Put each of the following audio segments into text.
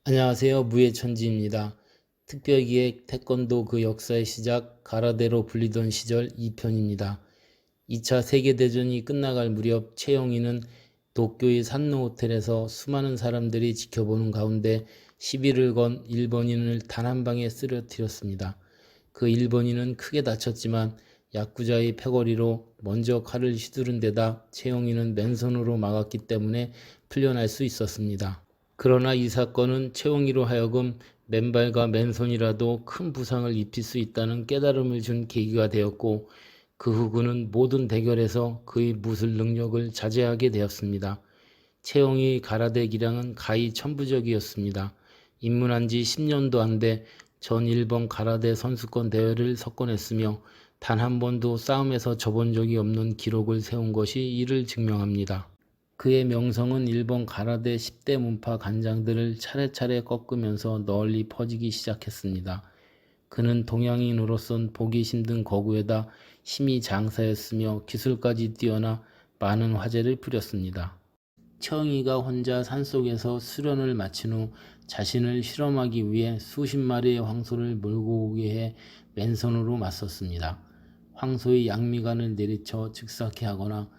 안녕하세요. 무예천지입니다. 특별기획 태권도 그 역사의 시작 가라데로 불리던 시절 2편입니다. 2차 세계대전이 끝나갈 무렵 최영희는 도쿄의 산노 호텔에서 수많은 사람들이 지켜보는 가운데 시비를 건 일본인을 단 한 방에 쓰러뜨렸습니다. 그 일본인은 크게 다쳤지만 야쿠자의 패거리로 먼저 칼을 휘두른 데다 최영희는 맨손으로 막았기 때문에 풀려날 수 있었습니다. 그러나 이 사건은 최홍희로 하여금 맨발과 맨손이라도 큰 부상을 입힐 수 있다는 깨달음을 준 계기가 되었고, 그 후 그는 모든 대결에서 그의 무술 능력을 자제하게 되었습니다. 최홍희 가라데 기량은 가히 천부적이었습니다. 입문한 지 10년도 안 돼 전 일본 가라데 선수권 대회를 석권했으며 단 한 번도 싸움에서 져본 적이 없는 기록을 세운 것이 이를 증명합니다. 그의 명성은 일본 가라데 10대 문파 간장들을 차례차례 꺾으면서 널리 퍼지기 시작했습니다. 그는 동양인으로선 보기 힘든 거구에다 힘이 장사였으며 기술까지 뛰어나 많은 화제를 부렸습니다. 최영희가 혼자 산속에서 수련을 마친 후 자신을 실험하기 위해 수십 마리의 황소를 몰고 오게 해 맨손으로 맞섰습니다. 황소의 양미간을 내리쳐 즉사케 하거나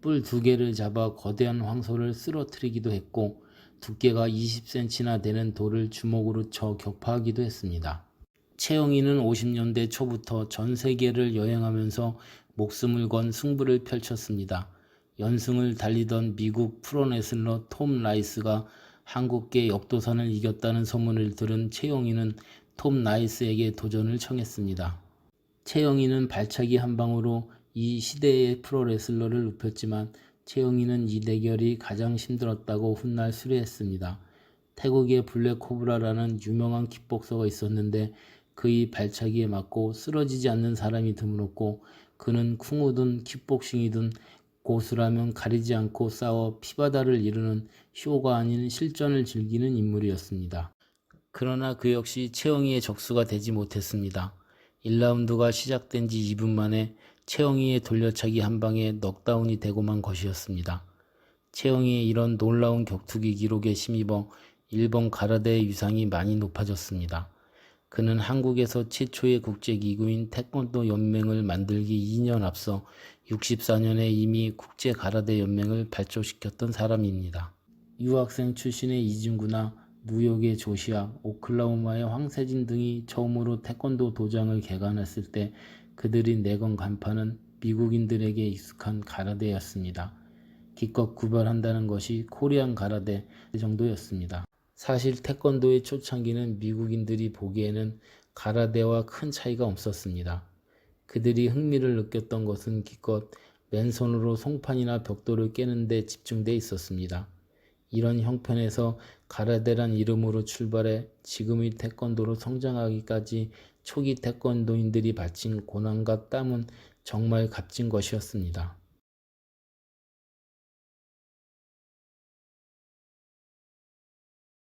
뿔 2개를 잡아 거대한 황소를 쓰러뜨리기도 했고, 두께가 20cm나 되는 돌을 주먹으로 쳐 격파하기도 했습니다. 최영희는 50년대 초부터 전 세계를 여행하면서 목숨을 건 승부를 펼쳤습니다. 연승을 달리던 미국 프로레슬러 톰 라이스가 한국계 역도산을 이겼다는 소문을 들은 최영희는 톰 라이스에게 도전을 청했습니다. 최영희는 발차기 한 방으로 이 시대의 프로레슬러를 눕혔지만 최영희는 이 대결이 가장 힘들었다고 훗날 수리했습니다. 태국의 블랙코브라라는 유명한 킥복서가 있었는데 그의 발차기에 맞고 쓰러지지 않는 사람이 드물었고, 그는 쿵우든 킥복싱이든 고수라면 가리지 않고 싸워 피바다를 이루는 쇼가 아닌 실전을 즐기는 인물이었습니다. 그러나 그 역시 최영희의 적수가 되지 못했습니다. 1라운드가 시작된 지 2분 만에 최영희의 돌려차기 한 방에 넉다운이 되고만 것이었습니다. 최영희의 이런 놀라운 격투기 기록에 힘입어 일본 가라데의 위상이 많이 높아졌습니다. 그는 한국에서 최초의 국제기구인 태권도 연맹을 만들기 2년 앞서 64년에 이미 국제 가라데 연맹을 발족시켰던 사람입니다. 유학생 출신의 이진구나 뉴욕의 조시아, 오클라호마의 황세진 등이 처음으로 태권도 도장을 개관했을 때 그들이 내건 간판은 미국인들에게 익숙한 가라데였습니다. 기껏 구별한다는 것이 코리안 가라데 정도였습니다. 사실 태권도의 초창기는 미국인들이 보기에는 가라데와 큰 차이가 없었습니다. 그들이 흥미를 느꼈던 것은 기껏 맨손으로 송판이나 벽돌을 깨는 데 집중돼 있었습니다. 이런 형편에서 가라데란 이름으로 출발해 지금의 태권도로 성장하기까지 초기 태권도인들이 바친 고난과 땀은 정말 값진 것이었습니다.